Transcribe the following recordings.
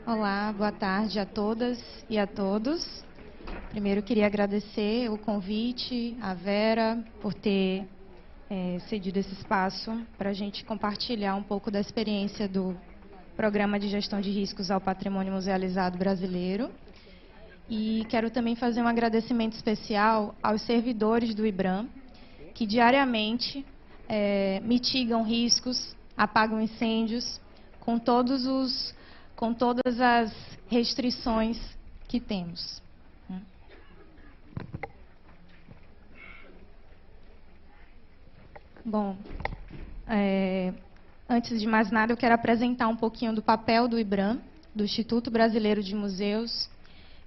Olá, boa tarde a todas e a todos. Primeiro, queria agradecer o convite, à Vera, por ter cedido esse espaço para a gente compartilhar um pouco da experiência do Programa de Gestão de Riscos ao Patrimônio Musealizado Brasileiro. E quero também fazer um agradecimento especial aos servidores do IBRAM, que diariamente mitigam riscos, apagam incêndios, com todas as restrições que temos. Bom, antes de mais nada, eu quero apresentar um pouquinho do papel do IBRAM, do Instituto Brasileiro de Museus,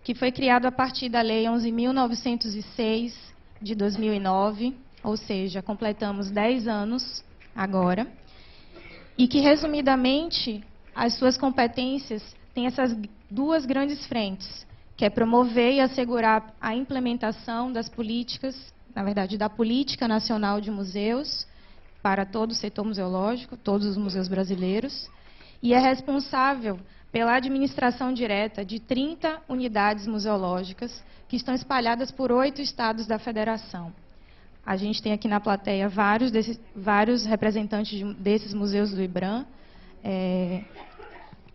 que foi criado a partir da Lei 11.906, de 2009, ou seja, completamos 10 anos agora, e que, resumidamente, as suas competências têm essas duas grandes frentes, que é promover e assegurar a implementação das políticas, na verdade, da Política Nacional de Museus, para todo o setor museológico, todos os museus brasileiros, e é responsável pela administração direta de 30 unidades museológicas que estão espalhadas por 8 estados da federação. A gente tem aqui na plateia vários representantes desses museus do IBRAM,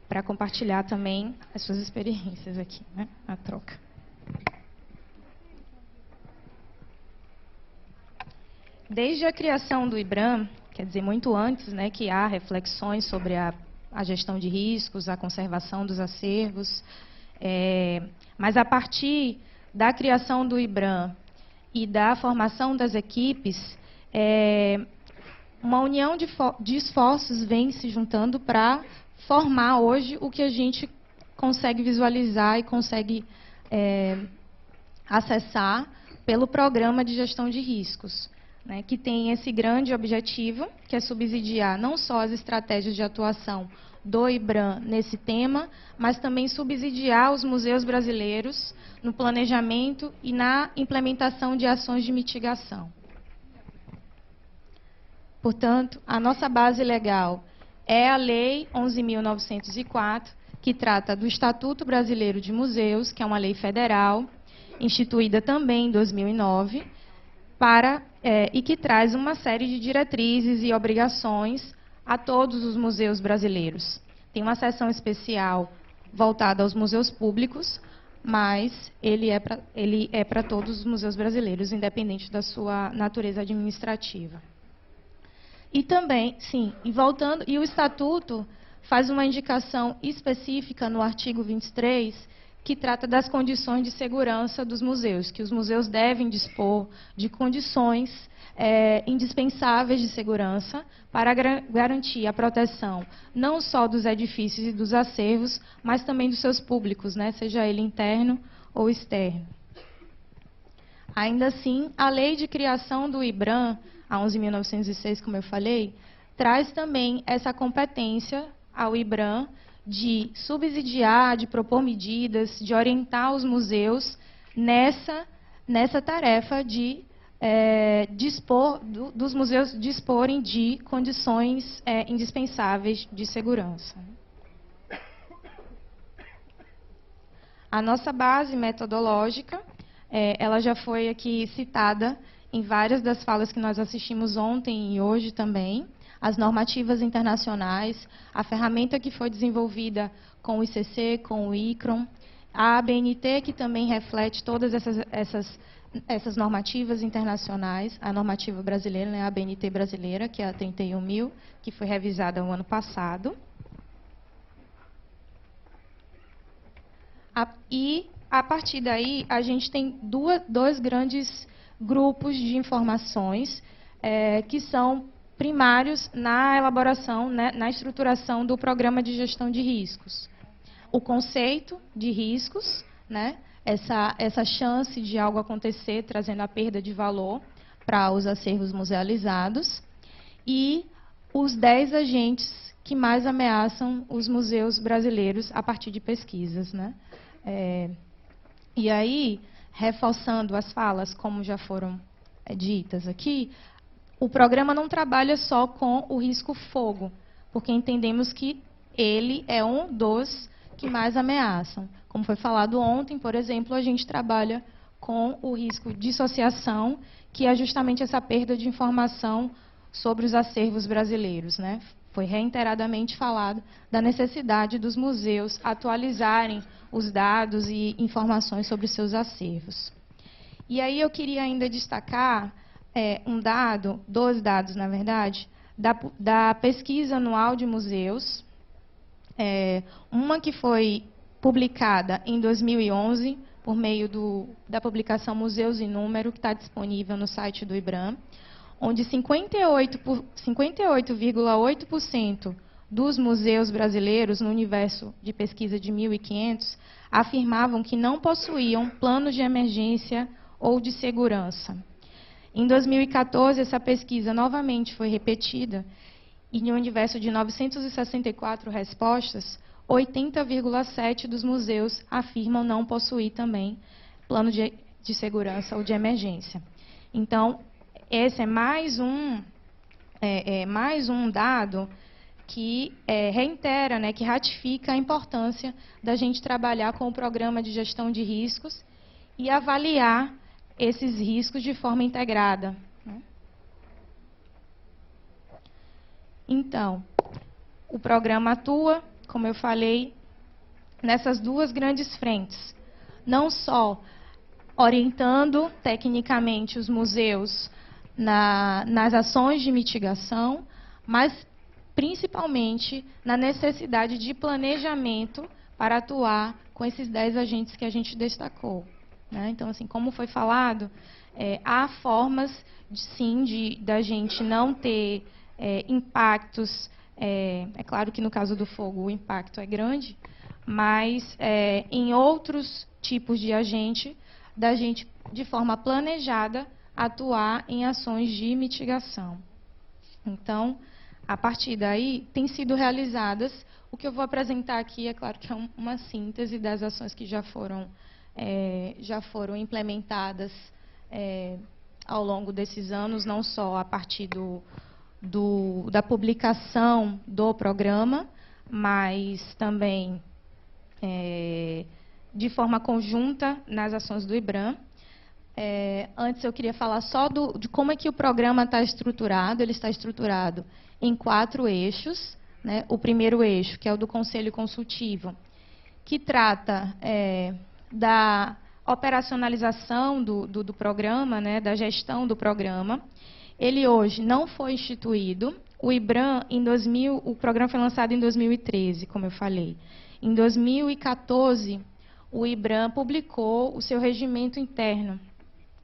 para compartilhar também as suas experiências aqui, né, na troca. Desde a criação do IBRAM, quer dizer, muito antes, né, que há reflexões sobre a gestão de riscos, a conservação dos acervos, mas a partir da criação do IBRAM e da formação das equipes, uma união de esforços vem se juntando para formar hoje o que a gente consegue visualizar e consegue acessar pelo Programa de Gestão de Riscos, né, que tem esse grande objetivo, que é subsidiar não só as estratégias de atuação do IBRAM nesse tema, mas também subsidiar os museus brasileiros no planejamento e na implementação de ações de mitigação. Portanto, a nossa base legal é a Lei 11.904, que trata do Estatuto Brasileiro de Museus, que é uma lei federal, instituída também em 2009, e que traz uma série de diretrizes e obrigações a todos os museus brasileiros. Tem uma seção especial voltada aos museus públicos, mas ele é para todos os museus brasileiros, independente da sua natureza administrativa. E também, e o Estatuto faz uma indicação específica no artigo 23, que trata das condições de segurança dos museus, que os museus devem dispor de condições indispensáveis de segurança para garantir a proteção não só dos edifícios e dos acervos, mas também dos seus públicos, né, seja ele interno ou externo. Ainda assim, a lei de criação do IBRAM, a 11.906, como eu falei, traz também essa competência ao IBRAM de subsidiar, de propor medidas, de orientar os museus nessa tarefa de dos museus disporem de condições indispensáveis de segurança. A nossa base metodológica, ela já foi aqui citada em várias das falas que nós assistimos ontem e hoje também. As normativas internacionais, a ferramenta que foi desenvolvida com o ICC, com o ICROM, a ABNT, que também reflete todas essas normativas internacionais, a normativa brasileira, né, a ABNT brasileira, que é a 31.000, que foi revisada no ano passado. E, a partir daí, a gente tem dois grandes grupos de informações que são primários na elaboração, né, na estruturação do Programa de Gestão de Riscos. O conceito de riscos, né, essa chance de algo acontecer, trazendo a perda de valor para os acervos musealizados, e os 10 agentes que mais ameaçam os museus brasileiros a partir de pesquisas, né? E aí, reforçando as falas, como já foram ditas aqui, o programa não trabalha só com o risco fogo, porque entendemos que ele é um dos que mais ameaçam. Como foi falado ontem, por exemplo, a gente trabalha com o risco de dissociação, que é justamente essa perda de informação sobre os acervos brasileiros, né? Foi reiteradamente falado da necessidade dos museus atualizarem os dados e informações sobre os seus acervos. E aí eu queria ainda destacar dois dados, na verdade, da pesquisa anual de museus, uma que foi publicada em 2011, por meio da publicação Museus em Número, que está disponível no site do IBRAM, onde 58,8% dos museus brasileiros, no universo de pesquisa de 1.500, afirmavam que não possuíam planos de emergência ou de segurança. Em 2014, essa pesquisa novamente foi repetida, e no universo de 964 respostas, 80,7% dos museus afirmam não possuir também plano de segurança ou de emergência. Então, esse é mais um dado que reitera, né, que ratifica a importância da gente trabalhar com o programa de gestão de riscos e avaliar esses riscos de forma integrada, né? Então, o programa atua, como eu falei, nessas duas grandes frentes. Não só orientando tecnicamente os museus nas ações de mitigação, mas principalmente na necessidade de planejamento para atuar com esses 10 agentes que a gente destacou, né? Então, assim, como foi falado, há formas, da gente não ter impactos. É claro que no caso do fogo o impacto é grande, mas em outros tipos de agente, da gente, de forma planejada, atuar em ações de mitigação. Então, a partir daí, têm sido realizadas, o que eu vou apresentar aqui, é claro que é uma síntese das ações que já foram implementadas ao longo desses anos, não só a partir da publicação do programa, mas também de forma conjunta nas ações do IBRAM. Antes eu queria falar só de como é que o programa está estruturado. Ele está estruturado em 4 eixos, né? O primeiro eixo, que é o do Conselho Consultivo, que trata da operacionalização do programa, né? Da gestão do programa. Ele hoje não foi instituído. O IBRAM, o programa foi lançado em 2013, como eu falei. Em 2014, o IBRAM publicou o seu regimento interno,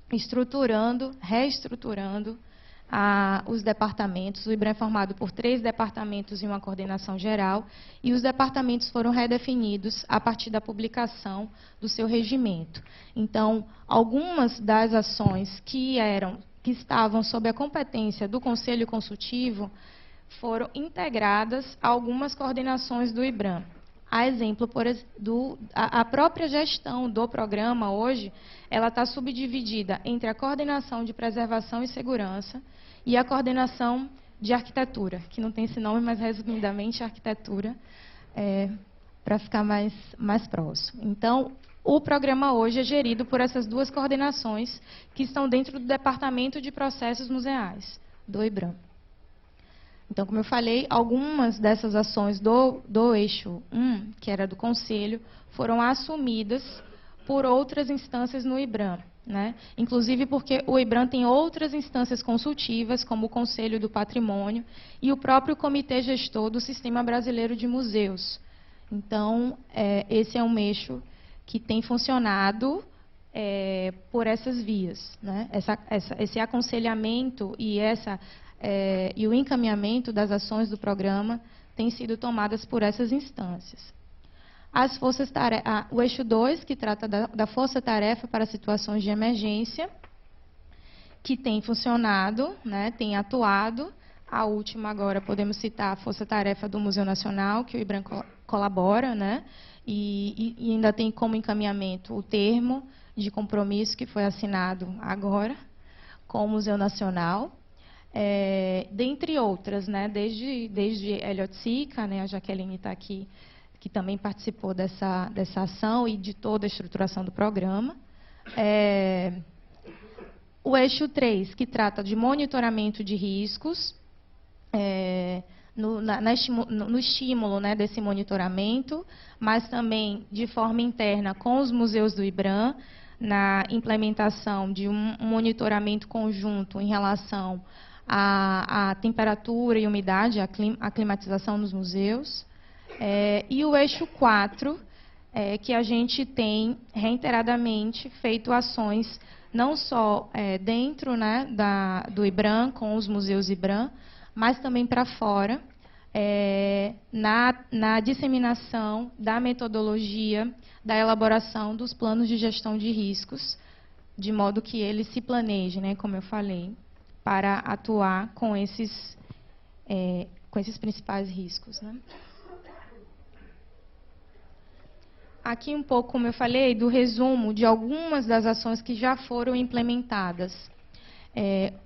reestruturando os departamentos. O IBRAM é formado por 3 departamentos e uma coordenação geral, e os departamentos foram redefinidos a partir da publicação do seu regimento. Então, algumas das ações que estavam sob a competência do Conselho Consultivo foram integradas a algumas coordenações do IBRAM. A exemplo, a própria gestão do programa hoje, ela está subdividida entre a coordenação de preservação e segurança e a coordenação de arquitetura, que não tem esse nome, mas resumidamente arquitetura, para ficar mais próximo. Então, o programa hoje é gerido por essas 2 coordenações que estão dentro do Departamento de Processos Museais, do IBRAM. Então, como eu falei, algumas dessas ações do eixo 1, que era do Conselho, foram assumidas por outras instâncias no IBRAM, né? Inclusive porque o IBRAM tem outras instâncias consultivas, como o Conselho do Patrimônio e o próprio Comitê Gestor do Sistema Brasileiro de Museus. Então, esse é um eixo que tem funcionado por essas vias, né? Esse aconselhamento e o encaminhamento das ações do programa têm sido tomadas por essas instâncias. O eixo 2, que trata da força-tarefa para situações de emergência, que tem funcionado, né, tem atuado. A última agora, podemos citar a força-tarefa do Museu Nacional, que o IBRAM colabora, né, e ainda tem como encaminhamento o termo de compromisso que foi assinado agora com o Museu Nacional. Dentre outras, né, desde Elliot Sica, né, a Jaqueline está aqui, que também participou dessa ação e de toda a estruturação do programa. O eixo 3, que trata de monitoramento de riscos, no estímulo, né, desse monitoramento, mas também de forma interna com os museus do IBRAM, na implementação de um monitoramento conjunto em relação à temperatura e umidade, à climatização nos museus. E o eixo 4, que a gente tem reiteradamente feito ações não só dentro, né, do IBRAM, com os museus IBRAM, mas também para fora, na disseminação da metodologia da elaboração dos planos de gestão de riscos, de modo que eles se planejem, né, como eu falei, para atuar com esses principais riscos, né. Aqui um pouco, como eu falei, do resumo de algumas das ações que já foram implementadas.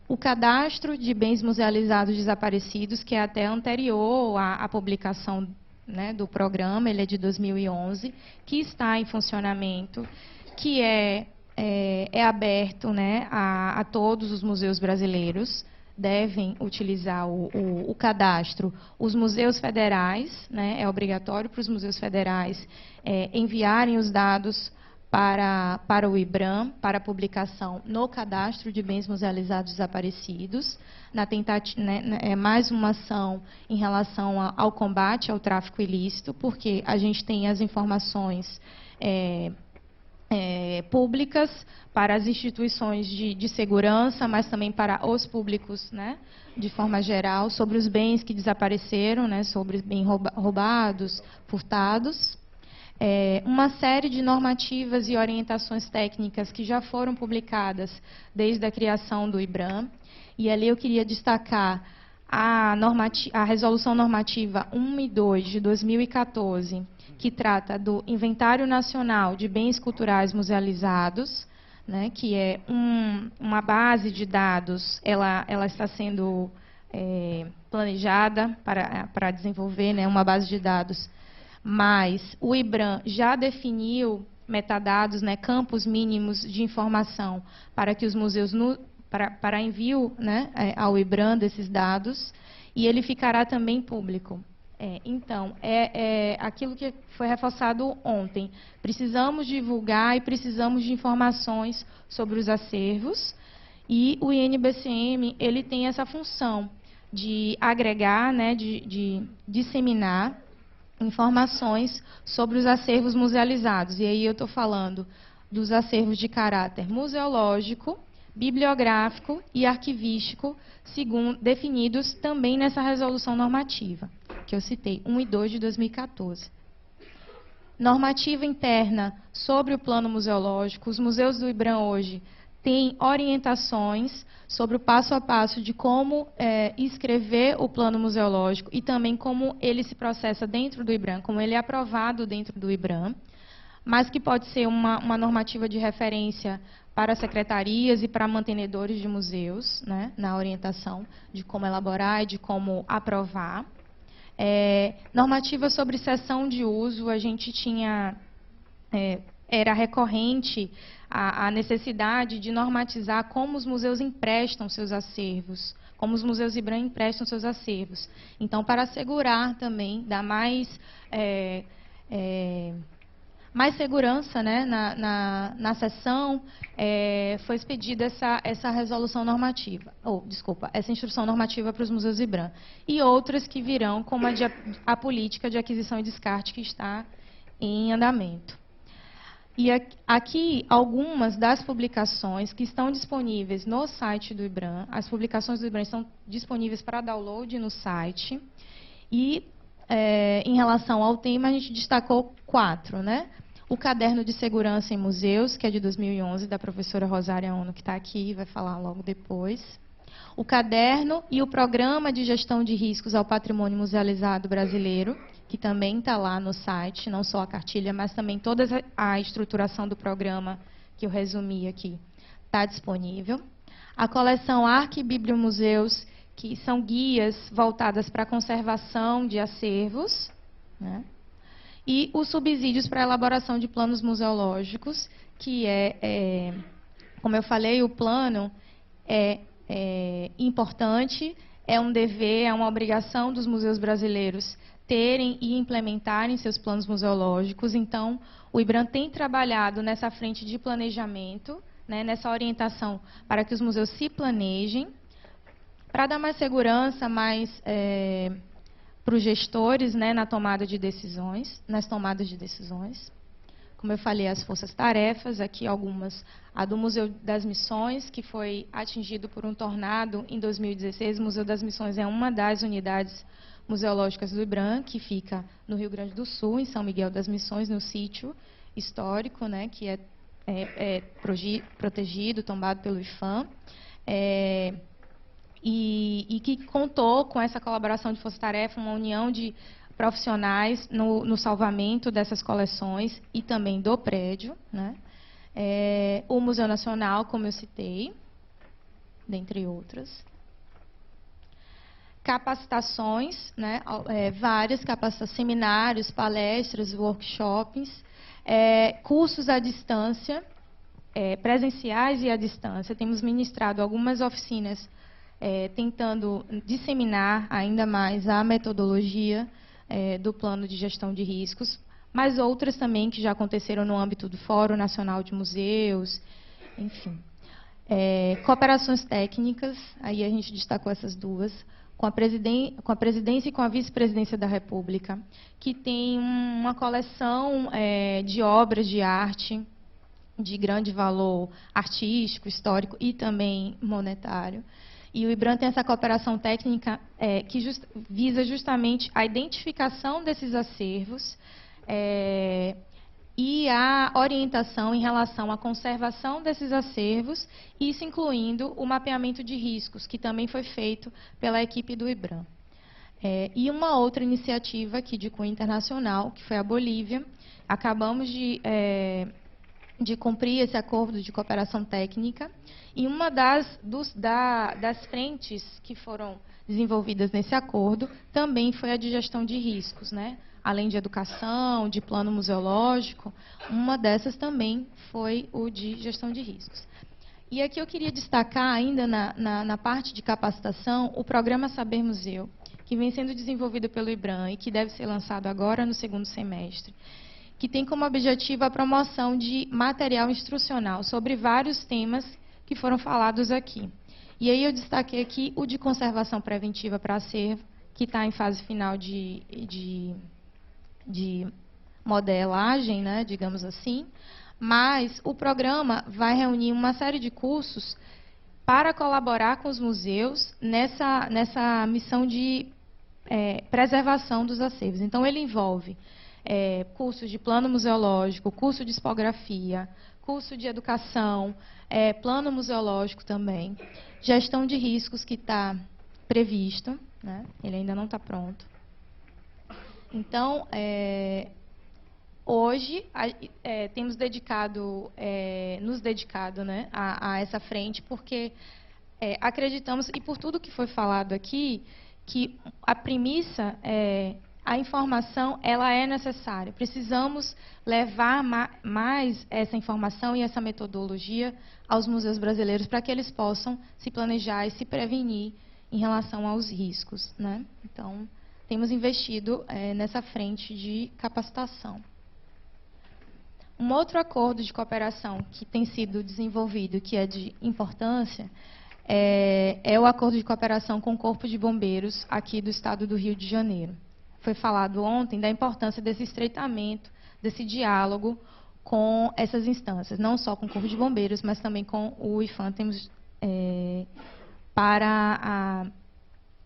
O cadastro de bens musealizados desaparecidos, que é até anterior à publicação, né, do programa, ele é de 2011, que está em funcionamento, que é aberto, né, a todos os museus brasileiros, devem utilizar o cadastro. Os museus federais, né, é obrigatório para os museus federais enviarem os dados para o IBRAM, para publicação no cadastro de bens musealizados desaparecidos, na tentativa, né, mais uma ação em relação ao combate ao tráfico ilícito, porque a gente tem as informações públicas para as instituições de segurança, mas também para os públicos, né, de forma geral, sobre os bens que desapareceram, né, sobre bens roubados, furtados. Uma série de normativas e orientações técnicas que já foram publicadas desde a criação do IBRAM. E ali eu queria destacar a Resolução Normativa 1 e 2 de 2014, que trata do Inventário Nacional de Bens Culturais Musealizados, né, que é uma base de dados, ela está sendo planejada para desenvolver, né, uma base de dados, mas o IBRAM já definiu metadados, né, campos mínimos de informação para que os museus, para envio, né, ao IBRAM desses dados, e ele ficará também público. Então, aquilo que foi reforçado ontem. Precisamos divulgar e precisamos de informações sobre os acervos, e o INBCM ele tem essa função de agregar, né, de disseminar informações sobre os acervos musealizados. E aí eu estou falando dos acervos de caráter museológico, bibliográfico e arquivístico, definidos também nessa resolução normativa, que eu citei, 1 e 2 de 2014. Normativa interna sobre o plano museológico. Os museus do IBRAM hoje têm orientações sobre o passo a passo de como escrever o plano museológico e também como ele se processa dentro do IBRAM, como ele é aprovado dentro do IBRAM, mas que pode ser uma normativa de referência para secretarias e para mantenedores de museus, né, na orientação de como elaborar e de como aprovar. Normativa sobre cessão de uso, a gente tinha, era recorrente a necessidade de normatizar como os museus emprestam seus acervos, como os museus IBRAM emprestam seus acervos. Então, para assegurar também, dar mais segurança, né, na sessão, foi expedida essa resolução normativa, essa instrução normativa para os museus IBRAM. E outras que virão, como a política de aquisição e descarte que está em andamento. E aqui, algumas das publicações que estão disponíveis no site do IBRAM. As publicações do IBRAM estão disponíveis para download no site. E, em relação ao tema, a gente destacou 4, né? O Caderno de Segurança em Museus, que é de 2011, da professora Rosária Ono, que está aqui e vai falar logo depois. O Caderno e o Programa de Gestão de Riscos ao Patrimônio Musealizado Brasileiro, que também está lá no site, não só a cartilha, mas também toda a estruturação do programa, que eu resumi aqui, está disponível. A coleção Arquibibliomuseus, que são guias voltadas para a conservação de acervos, né? e os subsídios para a elaboração de planos museológicos, que como eu falei, o plano é importante, é um dever, é uma obrigação dos museus brasileiros terem e implementarem seus planos museológicos. Então, o IBRAM tem trabalhado nessa frente de planejamento, né, nessa orientação para que os museus se planejem, para dar mais segurança, para os gestores, né, nas tomadas de decisões. Como eu falei, as forças-tarefas, aqui algumas. A do Museu das Missões, que foi atingido por um tornado em 2016. O Museu das Missões é uma das unidades museológicas do IBRAM, que fica no Rio Grande do Sul, em São Miguel das Missões, no sítio histórico, né, que é protegido, tombado pelo IPHAN. E que contou com essa colaboração de força-tarefa, uma união de profissionais no salvamento dessas coleções e também do prédio, né? O Museu Nacional, como eu citei, dentre outras. Capacitações, né? Várias capacitações, seminários, palestras, workshops, cursos à distância, presenciais e à distância. Temos ministrado algumas oficinas tentando disseminar ainda mais a metodologia do plano de gestão de riscos, mas outras também que já aconteceram no âmbito do Fórum Nacional de Museus, enfim. Cooperações técnicas, aí a gente destacou essas duas, com a presidência e com a vice-presidência da República, que tem uma coleção de obras de arte de grande valor artístico, histórico e também monetário. E o IBRAM tem essa cooperação técnica que visa justamente a identificação desses acervos e a orientação em relação à conservação desses acervos, isso incluindo o mapeamento de riscos, que também foi feito pela equipe do IBRAM. E uma outra iniciativa aqui de cunho internacional, que foi a Bolívia. Acabamos de cumprir esse acordo de cooperação técnica, e uma das frentes que foram desenvolvidas nesse acordo também foi a de gestão de riscos, né? Além de educação, de plano museológico, uma dessas também foi o de gestão de riscos. E aqui eu queria destacar ainda na parte de capacitação o programa Saber Museu, que vem sendo desenvolvido pelo IBRAM e que deve ser lançado agora no segundo semestre, que tem como objetivo a promoção de material instrucional sobre vários temas que foram falados aqui. E aí eu destaquei aqui o de conservação preventiva para acervo, que está em fase final de modelagem, né, digamos assim, mas o programa vai reunir uma série de cursos para colaborar com os museus nessa missão de preservação dos acervos. Então, ele envolve cursos de plano museológico, curso de expografia, curso de educação, plano museológico também, gestão de riscos, que está previsto, né? Ele ainda não está pronto. Então, hoje, temos nos dedicado, né, a essa frente, porque acreditamos, e por tudo que foi falado aqui, que a premissa a informação ela é necessária. Precisamos levar mais essa informação e essa metodologia aos museus brasileiros para que eles possam se planejar e se prevenir em relação aos riscos, né? Então, temos investido nessa frente de capacitação. Um outro acordo de cooperação que tem sido desenvolvido, que é de importância, é o acordo de cooperação com o Corpo de Bombeiros aqui do estado do Rio de Janeiro. Foi falado ontem da importância desse estreitamento, desse diálogo com essas instâncias, não só com o Corpo de Bombeiros, mas também com o IPHAN, temos para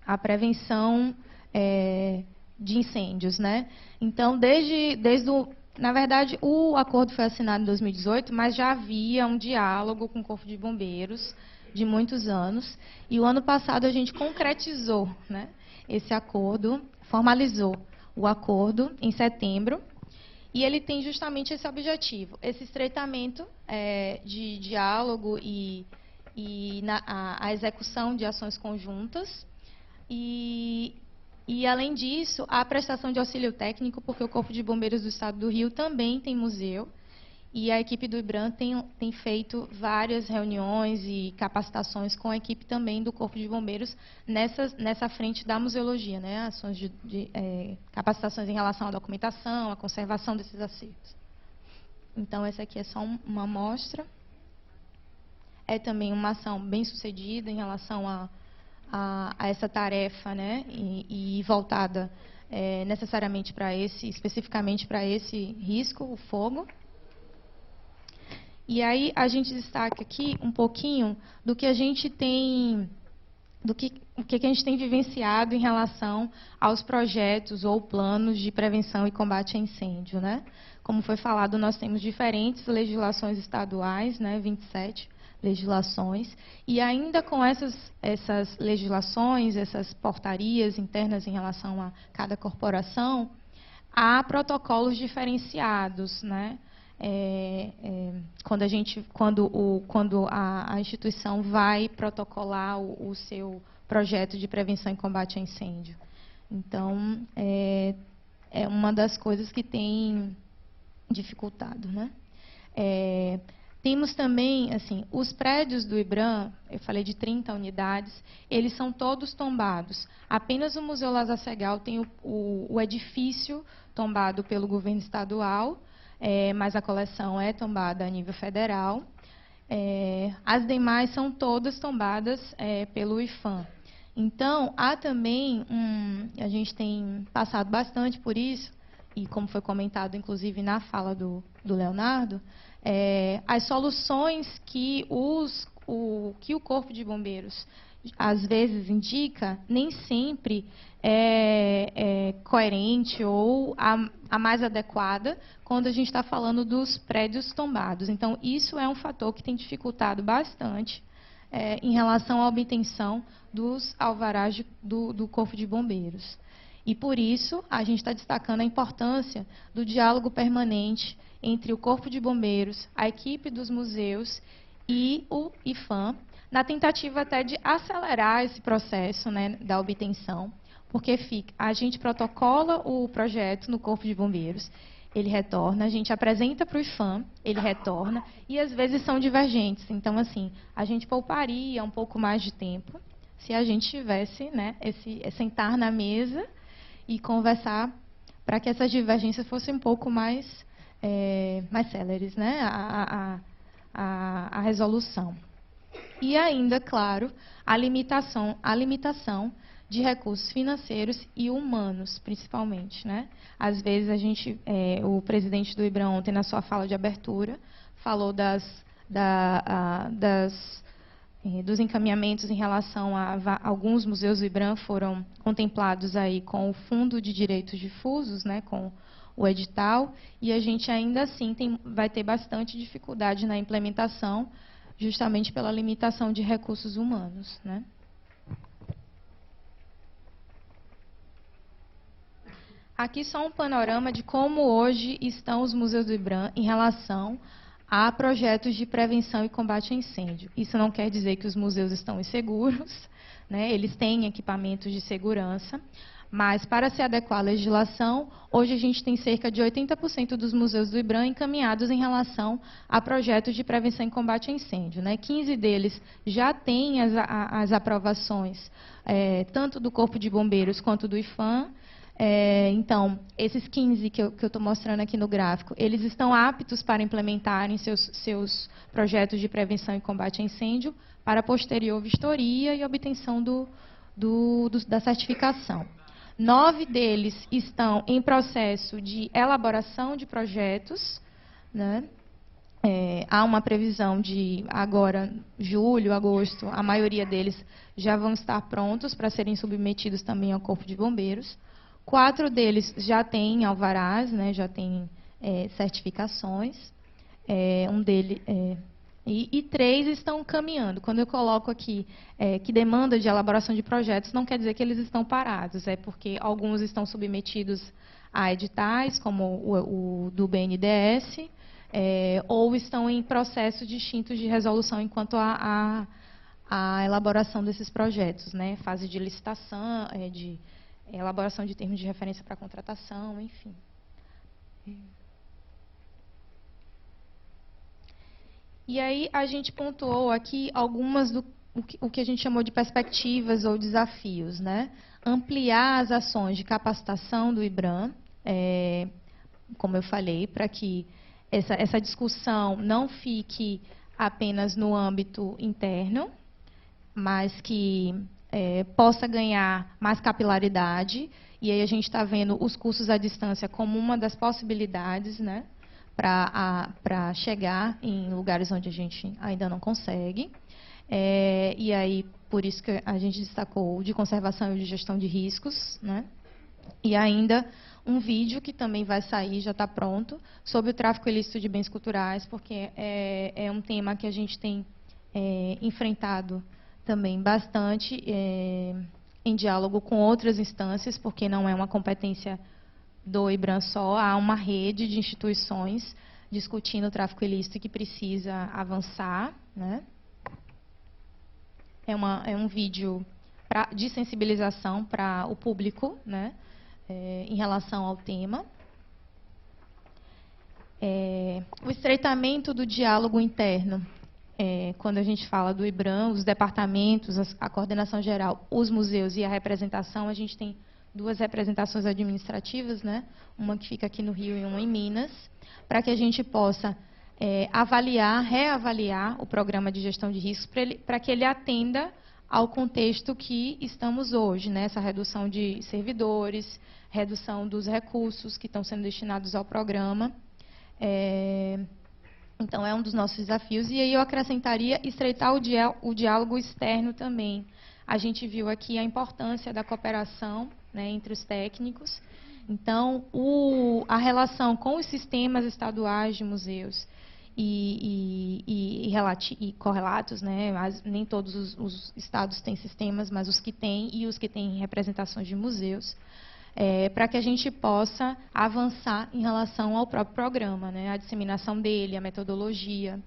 a prevenção de incêndios, né? Então, na verdade, o acordo foi assinado em 2018, mas já havia um diálogo com o Corpo de Bombeiros de muitos anos, e o ano passado a gente concretizou, né, esse acordo, formalizou o acordo em setembro, e ele tem justamente esse objetivo, esse estreitamento de diálogo e a execução de ações conjuntas, e E, além disso, a prestação de auxílio técnico, porque o Corpo de Bombeiros do Estado do Rio também tem museu, e a equipe do IBRAM tem feito várias reuniões e capacitações com a equipe também do Corpo de Bombeiros nessa frente da museologia, né? Ações de capacitações em relação à documentação, à conservação desses acervos. Então, essa aqui é só uma amostra. É também uma ação bem sucedida em relação a essa tarefa, né? E voltada necessariamente para especificamente para esse risco, o fogo. E aí a gente destaca aqui um pouquinho do que a gente tem, o que a gente tem vivenciado em relação aos projetos ou planos de prevenção e combate a incêndio, né? Como foi falado, nós temos diferentes legislações estaduais, né? 27 legislações, e ainda com essas legislações, essas portarias internas em relação a cada corporação, há protocolos diferenciados, né? Quando a instituição vai protocolar o seu projeto de prevenção e combate a incêndio. Então, é uma das coisas que tem dificultado, né? Temos também, assim, os prédios do IBRAM, eu falei de 30 unidades, eles são todos tombados. Apenas o Museu Lázaro Segall tem o edifício tombado pelo governo estadual, mas a coleção é tombada a nível federal. As demais são todas tombadas pelo IPHAN. Então, há também, a gente tem passado bastante por isso, e como foi comentado, inclusive, na fala do Leonardo, as soluções que o Corpo de Bombeiros às vezes indica, nem sempre é coerente ou a mais adequada quando a gente está falando dos prédios tombados. Então, isso é um fator que tem dificultado bastante em relação à obtenção dos alvarás do Corpo de Bombeiros. E, por isso, a gente está destacando a importância do diálogo permanente entre o Corpo de Bombeiros, a equipe dos museus e o IPHAN, na tentativa até de acelerar esse processo, né, da obtenção, porque a gente protocola o projeto no Corpo de Bombeiros, ele retorna, a gente apresenta para o IPHAN, ele retorna, e às vezes são divergentes. Então, assim, a gente pouparia um pouco mais de tempo se a gente tivesse, né, sentar na mesa e conversar para que essas divergências fossem um pouco mais céleres, né, a resolução. E ainda, claro, a limitação de recursos financeiros e humanos, principalmente, né? Às vezes o presidente do IBRAM ontem, na sua fala de abertura, falou dos encaminhamentos em relação a alguns museus do IBRAM foram contemplados aí com o Fundo de Direitos Difusos, né, com o edital, e a gente ainda assim vai ter bastante dificuldade na implementação, justamente pela limitação de recursos humanos, né? Aqui só um panorama de como hoje estão os museus do IBRAM em relação a projetos de prevenção e combate a incêndio. Isso não quer dizer que os museus estão inseguros, né? Eles têm equipamentos de segurança, mas para se adequar à legislação, hoje a gente tem cerca de 80% dos museus do IBRAM encaminhados em relação a projetos de prevenção e combate a incêndio, né? 15 deles já têm as aprovações, tanto do Corpo de Bombeiros quanto do IPHAN. Então, esses 15 que eu estou mostrando aqui no gráfico, eles estão aptos para implementarem seus projetos de prevenção e combate a incêndio para posterior vistoria e obtenção da certificação. 9 deles estão em processo de elaboração de projetos, né? Há uma previsão de agora, julho, agosto, a maioria deles já vão estar prontos para serem submetidos também ao Corpo de Bombeiros. 4 deles já têm alvarás, né, já têm certificações. E 3 estão caminhando. Quando eu coloco aqui que demanda de elaboração de projetos, não quer dizer que eles estão parados, é porque alguns estão submetidos a editais, como o do BNDES, ou estão em processos distintos de resolução enquanto a elaboração desses projetos, né? Fase de licitação, elaboração de termos de referência para contratação, enfim. E aí a gente pontuou aqui algumas o que a gente chamou de perspectivas ou desafios, né? Ampliar as ações de capacitação do IBRAM, como eu falei, para que essa discussão não fique apenas no âmbito interno, mas que possa ganhar mais capilaridade. E aí a gente está vendo os cursos à distância como uma das possibilidades, né, para chegar em lugares onde a gente ainda não consegue. E aí, por isso que a gente destacou o de conservação e de gestão de riscos, né? E ainda um vídeo que também vai sair, já está pronto, sobre o tráfico ilícito de bens culturais, porque é um tema que a gente tem enfrentado também bastante em diálogo com outras instâncias, porque não é uma competência do IBRAM só, há uma rede de instituições discutindo o tráfico ilícito que precisa avançar, né? É um vídeo de sensibilização para o público, né, em relação ao tema. O estreitamento do diálogo interno. Quando a gente fala do IBRAM, os departamentos, a coordenação geral, os museus e a representação, a gente tem 2 representações administrativas, né, uma que fica aqui no Rio e uma em Minas, para que a gente possa reavaliar o programa de gestão de riscos para que ele atenda ao contexto que estamos hoje, né? Essa redução de servidores, redução dos recursos que estão sendo destinados ao programa. Então, é um dos nossos desafios. E aí eu acrescentaria estreitar o diálogo externo também. A gente viu aqui a importância da cooperação, né, entre os técnicos. Então, a relação com os sistemas estaduais de museus e correlatos, né? Nem todos os estados têm sistemas, mas os que têm e os que têm representações de museus, para que a gente possa avançar em relação ao próprio programa, né? A disseminação dele, a metodologia.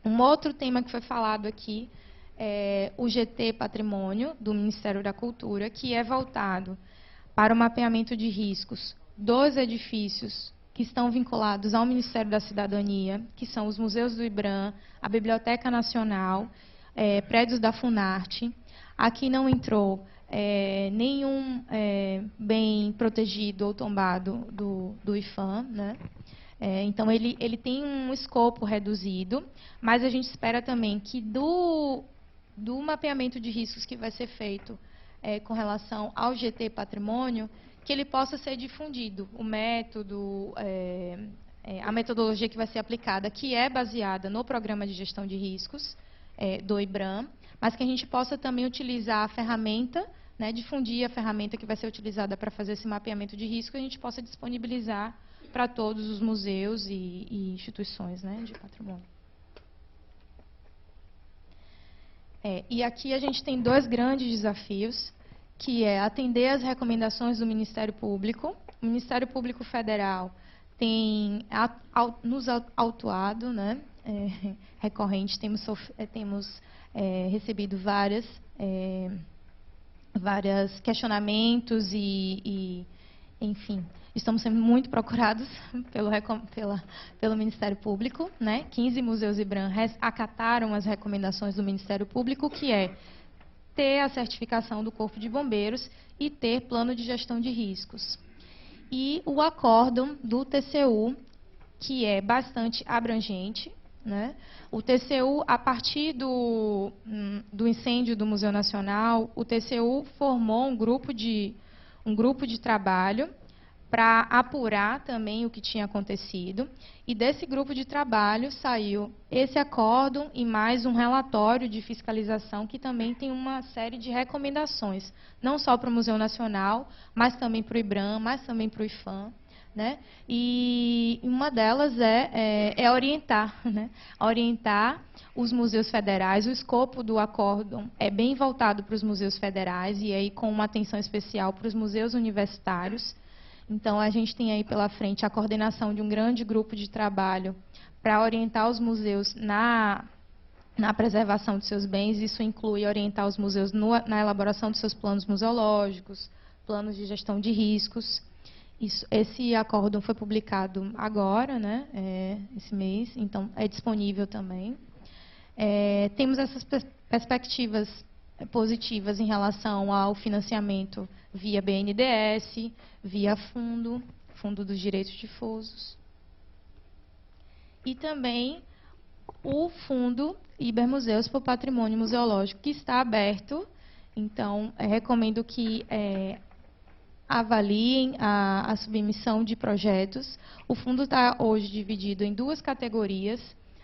Um outro tema que foi falado aqui é o GT Patrimônio, do Ministério da Cultura, que é voltado para o mapeamento de riscos dos edifícios que estão vinculados ao Ministério da Cidadania, que são os museus do IBRAM, a Biblioteca Nacional, prédios da Funarte. Aqui não entrou nenhum bem protegido ou tombado do IPHAN, né? Então, ele tem um escopo reduzido, mas a gente espera também que do mapeamento de riscos que vai ser feito com relação ao GT Patrimônio, que ele possa ser difundido, o método, a metodologia que vai ser aplicada, que é baseada no programa de gestão de riscos do IBRAM, mas que a gente possa também utilizar a ferramenta, né, difundir a ferramenta que vai ser utilizada para fazer esse mapeamento de risco, e a gente possa disponibilizar para todos os museus e instituições, né, de patrimônio. E aqui a gente tem 2 grandes desafios, que é atender às recomendações do Ministério Público. O Ministério Público Federal tem nos autuado, né, recorrente, temos recebido vários questionamentos enfim, estamos sendo muito procurados pelo Ministério Público, né? 15 museus IBRAM acataram as recomendações do Ministério Público, que é ter a certificação do Corpo de Bombeiros e ter plano de gestão de riscos. E o acórdão do TCU, que é bastante abrangente, né? O TCU, a partir do incêndio do Museu Nacional, o TCU formou um grupo de trabalho para apurar também o que tinha acontecido. E desse grupo de trabalho saiu esse acórdão e mais um relatório de fiscalização que também tem uma série de recomendações, não só para o Museu Nacional, mas também para o IBRAM, mas também para o IPHAN, né? E uma delas é orientar, né? Orientar os museus federais. O escopo do acórdão é bem voltado para os museus federais e aí com uma atenção especial para os museus universitários. Então, a gente tem aí pela frente a coordenação de um grande grupo de trabalho para orientar os museus na na preservação de seus bens. Isso inclui orientar os museus na elaboração de seus planos museológicos, planos de gestão de riscos. Esse acórdão foi publicado agora, né, esse mês, então é disponível também. Temos essas perspectivas positivas em relação ao financiamento via BNDES, via Fundo dos Direitos Difusos. E também o Fundo Ibermuseus para o Patrimônio Museológico, que está aberto. Então, recomendo que avaliem a submissão de projetos. O fundo está hoje dividido em duas categorias.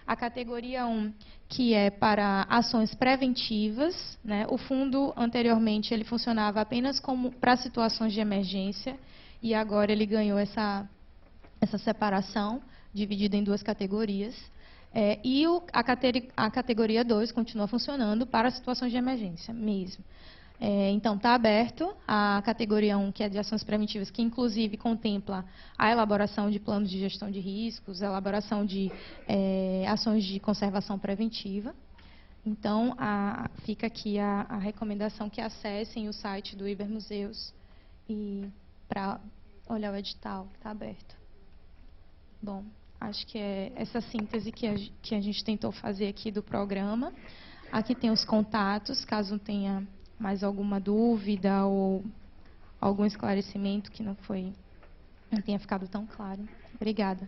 A categoria 1, que é para ações preventivas, né? O fundo, anteriormente, ele funcionava apenas como para situações de emergência, e agora ele ganhou essa separação, dividida em duas categorias. A categoria 2 continua funcionando para situações de emergência mesmo. Então, está aberto a categoria 1, que é de ações preventivas, que inclusive contempla a elaboração de planos de gestão de riscos, a elaboração de ações de conservação preventiva. Então, fica aqui a recomendação que acessem o site do Ibermuseus e para olhar o edital, que está aberto. Bom, acho que é essa síntese que a gente tentou fazer aqui do programa. Aqui tem os contatos, caso tenha mais alguma dúvida ou algum esclarecimento que não tenha ficado tão claro. Obrigada.